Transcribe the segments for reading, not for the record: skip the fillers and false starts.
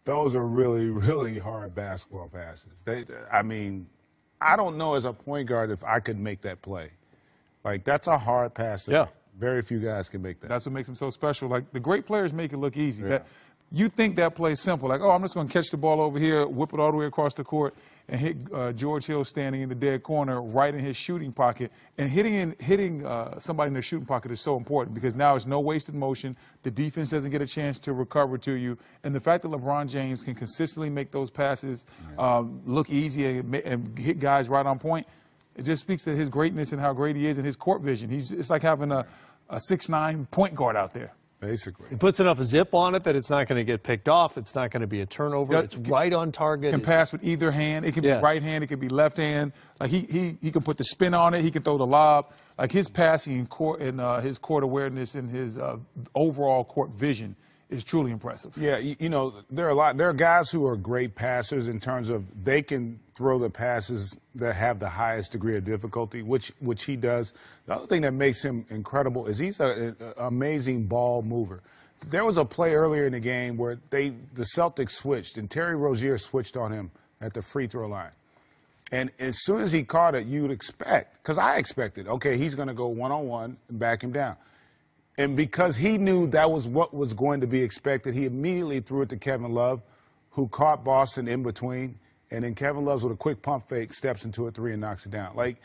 Those are really, really hard basketball passes. I mean, I don't know as a point guard if I could make that play. Like, that's a hard pass. Yeah. Very few guys can make that. That's what makes him so special. Like, the great players make it look easy. Yeah. You think that play's simple. Like, oh, I'm just going to catch the ball over here, whip it all the way across the court, and hit George Hill standing in the dead corner right in his shooting pocket. And hitting somebody in their shooting pocket is so important because now it's no wasted motion. The defense doesn't get a chance to recover to you. And the fact that LeBron James can consistently make those passes look easy and hit guys right on point, it just speaks to his greatness and how great he is and his court vision. It's like having a 6'9" point guard out there. Basically. He puts enough zip on it that it's not going to get picked off. It's not going to be a turnover. It's right on target. Can pass with either hand. It can be right hand. It can be left hand. Like he can put the spin on it. He can throw the lob. Like his passing and court and his court awareness and his overall court vision is truly impressive. Yeah, you know, there are guys who are great passers in terms of they can throw the passes that have the highest degree of difficulty, which he does. The other thing that makes him incredible is he's an amazing ball mover. There was a play earlier in the game where the Celtics switched, and Terry Rozier switched on him at the free throw line. And as soon as he caught it, you'd expect, because I expected, okay, he's going to go one-on-one and back him down. And because he knew that was what was going to be expected, he immediately threw it to Kevin Love, who caught Boston in between. And then Kevin Love, with a quick pump fake, steps into a three and knocks it down. Like,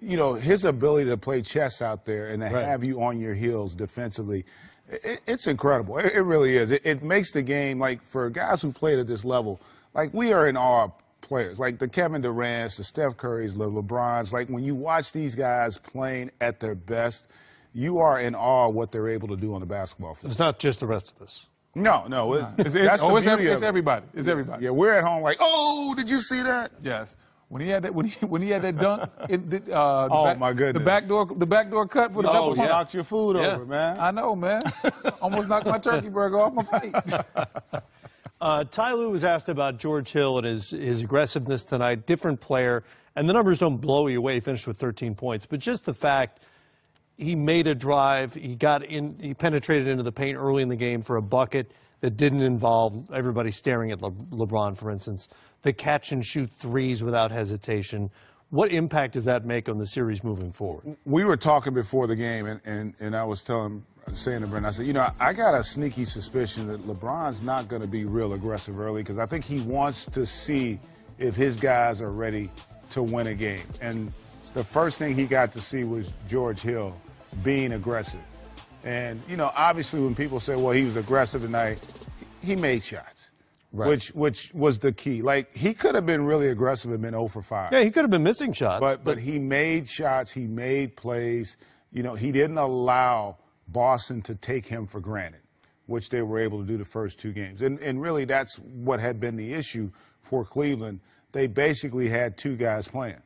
you know, his ability to play chess out there and to have you on your heels defensively, it's incredible. It really is. It makes the game, like, for guys who played at this level, like, we are in awe of players. Like the Kevin Durant's, the Steph Curry's, the LeBron's. Like, when you watch these guys playing at their best, you are in awe of what they're able to do on the basketball field. It's not just the rest of us. No. It's everybody. It's everybody. Yeah, we're at home like, oh, did you see that? Yes. When he had that, when he had that dunk, my goodness, the backdoor cut for the double pump. Knocked your food over, man. I know, man. Almost knocked my turkey burger off my plate. Ty Lue was asked about George Hill and his aggressiveness tonight. Different player, and the numbers don't blow you away. He finished with 13 points, but just the fact he made a drive, he penetrated into the paint early in the game for a bucket that didn't involve everybody staring at LeBron, for instance. The catch and shoot threes without hesitation. What impact does that make on the series moving forward? We were talking before the game, and I was saying to Brent, I said, you know, I got a sneaky suspicion that LeBron's not going to be real aggressive early because I think he wants to see if his guys are ready to win a game. And the first thing he got to see was George Hill being aggressive. And, you know, obviously when people say, well, he was aggressive tonight, he made shots, which was the key. Like, he could have been really aggressive and been 0 for 5. Yeah, he could have been missing shots. But he made shots. He made plays. You know, he didn't allow Boston to take him for granted, which they were able to do the first two games. And really that's what had been the issue for Cleveland. They basically had two guys playing,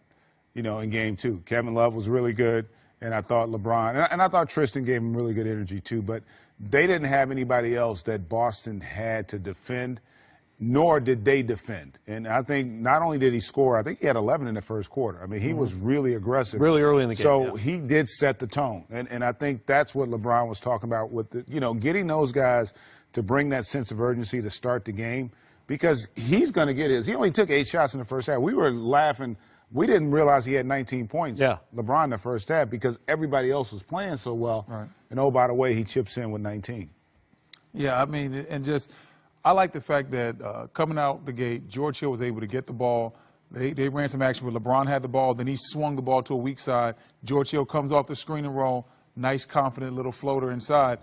you know, in game two. Kevin Love was really good. And I thought LeBron, and I thought Tristan gave him really good energy too, but they didn't have anybody else that Boston had to defend, nor did they defend. And I think not only did he score, I think he had 11 in the first quarter. I mean, he was really aggressive. Really early in the game. So he did set the tone. And I think that's what LeBron was talking about with, you know, getting those guys to bring that sense of urgency to start the game because he's going to get his. He only took 8 shots in the first half. We were laughing. We didn't realize he had 19 points, LeBron, in the first half because everybody else was playing so well. Right. And, oh, by the way, he chips in with 19. Yeah, I mean, and just I like the fact that coming out the gate, George Hill was able to get the ball. They ran some action where LeBron had the ball. Then he swung the ball to a weak side. George Hill comes off the screen and roll. Nice, confident little floater inside.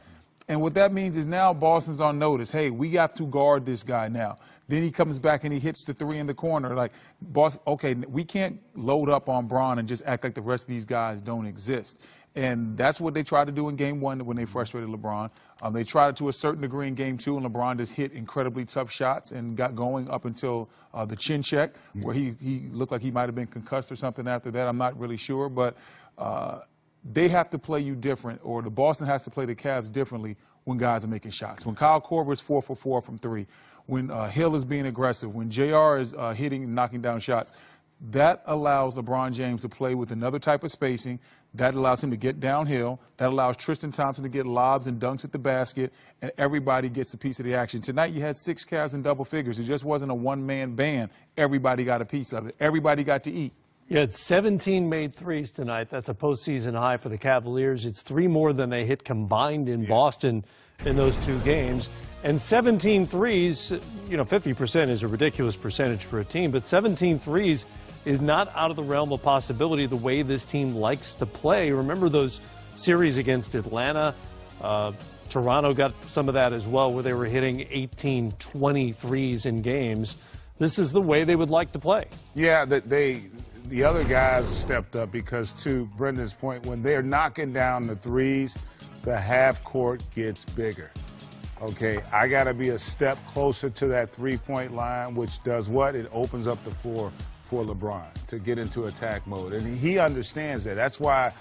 And what that means is now Boston's on notice. Hey, we have to guard this guy now. Then he comes back and he hits the three in the corner. Like, Boston, okay, we can't load up on Bron and just act like the rest of these guys don't exist. And that's what they tried to do in game one when they frustrated LeBron. They tried it to a certain degree in game two, and LeBron just hit incredibly tough shots and got going up until the chin check, where he looked like he might have been concussed or something after that. I'm not really sure, but they have to play you different, or the Boston has to play the Cavs differently when guys are making shots. When Kyle Korver is 4 for 4 from three, when Hill is being aggressive, when JR is hitting and knocking down shots, that allows LeBron James to play with another type of spacing. That allows him to get downhill. That allows Tristan Thompson to get lobs and dunks at the basket, and everybody gets a piece of the action. Tonight you had 6 Cavs in double figures. It just wasn't a one-man band. Everybody got a piece of it. Everybody got to eat. You had 17 made threes tonight. That's a postseason high for the Cavaliers. It's 3 more than they hit combined in Boston in those 2 games. And 17 threes, 50% is a ridiculous percentage for a team, but 17 threes is not out of the realm of possibility the way this team likes to play. Remember those series against Atlanta? Toronto got some of that as well, where they were hitting 18, 20 threes in games. This is the way they would like to play. Yeah, the other guys stepped up because, to Brendan's point, when they're knocking down the threes, the half court gets bigger. Okay, I got to be a step closer to that three-point line, which does what? It opens up the floor for LeBron to get into attack mode. And he understands that. That's why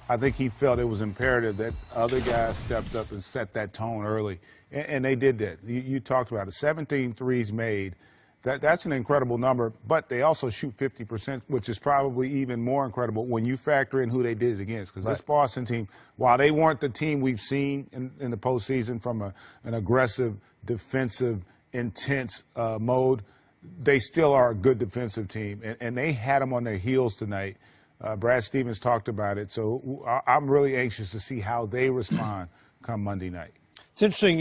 I think he felt it was imperative that other guys stepped up and set that tone early. And they did that. You talked about it. 17 threes made. That's an incredible number, but they also shoot 50%, which is probably even more incredible when you factor in who they did it against. Because this Boston team, while they weren't the team we've seen in the postseason from an aggressive, defensive, intense mode, they still are a good defensive team. And they had them on their heels tonight. Brad Stevens talked about it. So I'm really anxious to see how they respond come Monday night. It's interesting,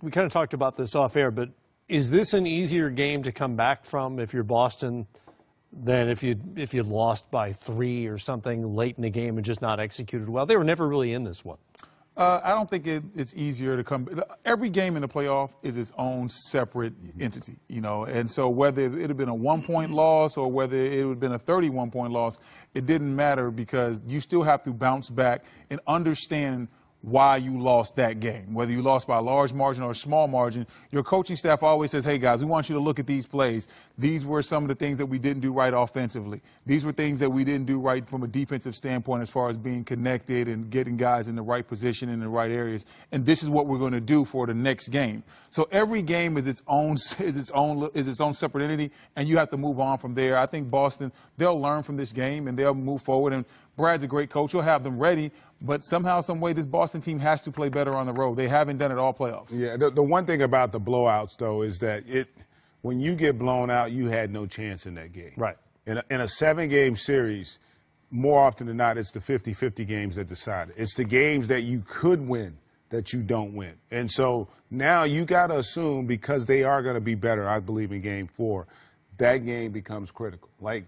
we kind of talked about this off air, but is this an easier game to come back from if you're Boston than if you lost by 3 or something late in the game and just not executed well? They were never really in this one. I don't think it's easier to come. Every game in the playoff is its own separate entity, and so whether it had been a 1-point loss or whether it would have been a 31-point loss, it didn't matter because you still have to bounce back and understand why you lost that game. Whether you lost by a large margin or a small margin, your coaching staff always says, hey, guys, we want you to look at these plays. These were some of the things that we didn't do right offensively. These were things that we didn't do right from a defensive standpoint as far as being connected and getting guys in the right position in the right areas. And this is what we're going to do for the next game. So every game is its own separate entity, and you have to move on from there. I think Boston, they'll learn from this game and they'll move forward. And Brad's a great coach. He'll have them ready. But somehow, some way, this Boston team has to play better on the road. They haven't done it all playoffs. Yeah, the one thing about the blowouts, though, is that when you get blown out, you had no chance in that game. Right. In a 7-game series, more often than not, it's the 50-50 games that decide it. It's the games that you could win that you don't win. And so now you got to assume, because they are going to be better, I believe, in Game 4, that game becomes critical. Like,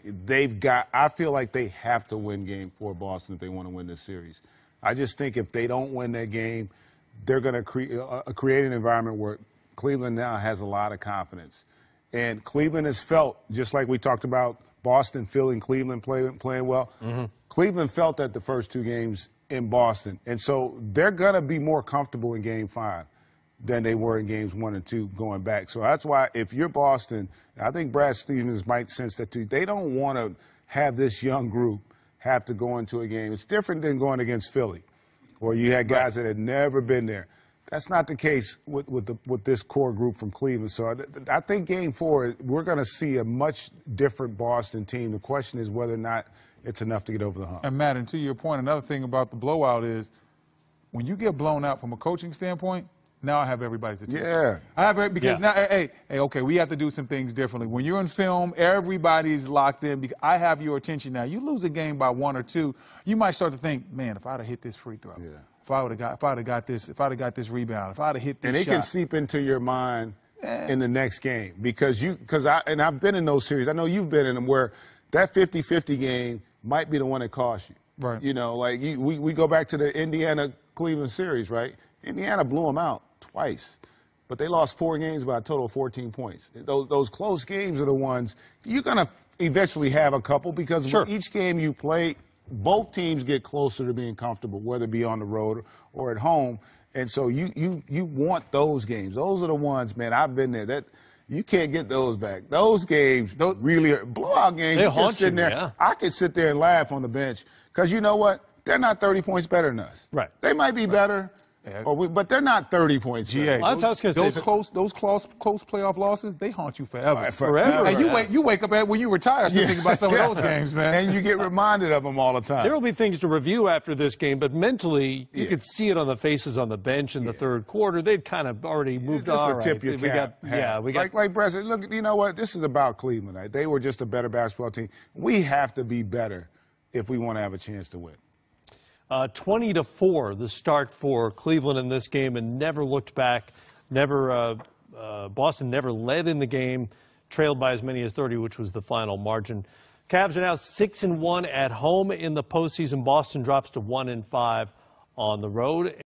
I feel like they have to win Game 4, Boston, if they want to win this series. I just think if they don't win that game, they're going to create an environment where Cleveland now has a lot of confidence. And Cleveland has felt, just like we talked about Boston feeling Cleveland playing well, Cleveland felt that the first 2 games in Boston. And so they're going to be more comfortable in Game 5 than they were in Games 1 and 2 going back. So that's why if you're Boston, I think Brad Stevens might sense that too. They don't want to have this young group have to go into a game. It's different than going against Philly, where you had guys that had never been there. That's not the case with this core group from Cleveland. So I think Game 4, we're going to see a much different Boston team. The question is whether or not it's enough to get over the hump. And, Matt, and to your point, another thing about the blowout is when you get blown out from a coaching standpoint, now I have everybody's attention. Yeah. I have it because now, hey, okay, we have to do some things differently. When you're in film, everybody's locked in because I have your attention now. You lose a game by 1 or 2, you might start to think, man, if I'd have hit this free throw, if I'd have got this rebound, if I'd have hit this shot. And it can seep into your mind in the next game because I've been in those series. I know you've been in them where that 50-50 game might be the one that costs you. Right. We go back to the Indiana-Cleveland series, right? Indiana blew them out twice, but they lost 4 games by a total of 14 points. Those close games are the ones you're going to eventually have a couple because each game you play, both teams get closer to being comfortable, whether it be on the road or at home. And so you want those games. Those are the ones, man, I've been there. That you can't get those back. Those games really are blowout games. They haunt you, there. yeah. I could sit there and laugh on the bench because you know what? They're not 30 points better than us. Right. They might be better. But they're not 30 points. GA. That's what I was going to say. Those close playoff losses, they haunt you forever. Forever. And you wake up when you retire still thinking about some of those games, man. And you get reminded of them all the time. There will be things to review after this game, but mentally, you could see it on the faces on the bench in the third quarter. They'd kind of already moved on. This is a tip your cap. We got like Brett said, look, you know what? This is about Cleveland. Right? They were just a better basketball team. We have to be better if we want to have a chance to win. 20-4, the start for Cleveland in this game, and never looked back. Boston never led in the game, trailed by as many as 30, which was the final margin. Cavs are now 6-1 at home in the postseason. Boston drops to 1-5 on the road.